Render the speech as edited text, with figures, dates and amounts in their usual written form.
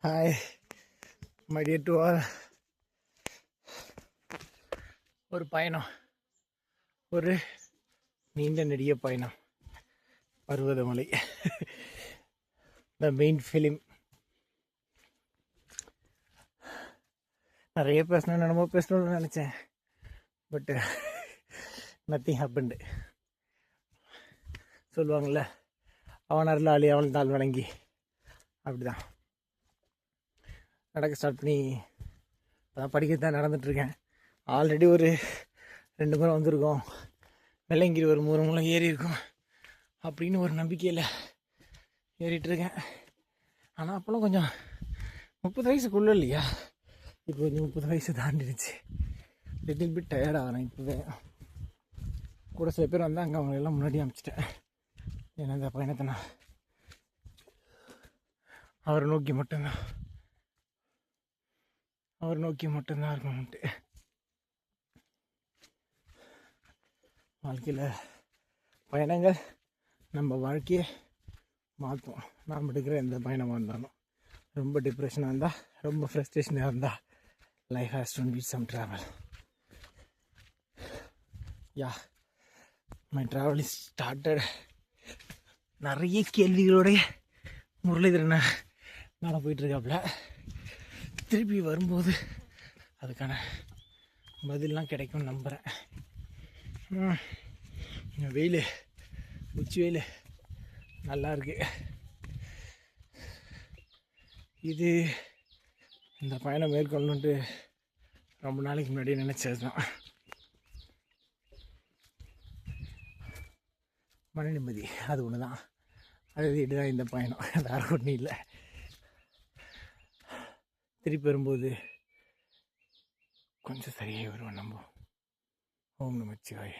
Hi my dear to all. ஒரு பயணம், ஒரு நீண்ட நெடிய பயணம். Parvathamalai the main film. நிறைய பேசணும்னு நினச்சேன், பட் நத்திங் ஹேப்பன்டு. சொல்லுவாங்கள்ல, அவன் அருளாளி அவன் தாள் வணங்கி, அப்படிதான் நடக்க ஸ்டார்ட் பண்ணி அதான் படிக்கத்தான் நடந்துகிட்ருக்கேன். ஆல்ரெடி ஒரு 2 முறை வந்திருக்கோம், வெள்ளங்கிரி ஒரு 3 முறை ஏறி இருக்கும் அப்படின்னு ஒரு நம்பிக்கையில் ஏறிட்டுருக்கேன். ஆனால் அப்போலாம் கொஞ்சம் 30 வயசுக்குள்ளே இல்லையா, இப்போ கொஞ்சம் 30 வயசு தாண்டிடுச்சு. லிட்டில் பிட் டயர்ட் ஆகிறேன் இப்போவே. கூட சில பேர் வந்தாங்க, அவங்களெல்லாம் முன்னாடி அனுப்பிச்சிட்டேன். ஏன்னா இந்த பயணத்தை நான் அவரை நோக்கி மட்டும்தான் இருக்கணும்ட்டு. வாழ்க்கையில் பயணங்கள் நம்ம வாழ்க்கையை மாற்றும். நாம் எடுக்கிற எந்த பயணமாக இருந்தாலும், ரொம்ப டிப்ரெஷனாக இருந்தால், ரொம்ப ஃப்ரஸ்ட்ரேஷனாக இருந்தால், life has to need some travel. Yeah, my travel is started. நிறைய கேள்விகளோடைய முரளிதரனை மேலே போயிட்டுருக்காப்புல. திருப்பி வரும்போது அதுக்கான பதிலெலாம் கிடைக்கும்னு நம்புகிறேன். வெயில், உச்சி வெயில் நல்லா இருக்கு. இந்த பயணம் மேற்கொள்ளணுன்ட்டு ரொம்ப நாளைக்கு முன்னாடியே நினச்சது தான். மன நிம்மதி அது ஒன்று தான். அழுதுகிட்டு தான் இந்த பயணம், வேறு ஒன்றும் இல்லை. திருப்பி வரும்போது கொஞ்சம் சரியாகி வருவோம் நம்ம. ஓம் நமச்சிவாய.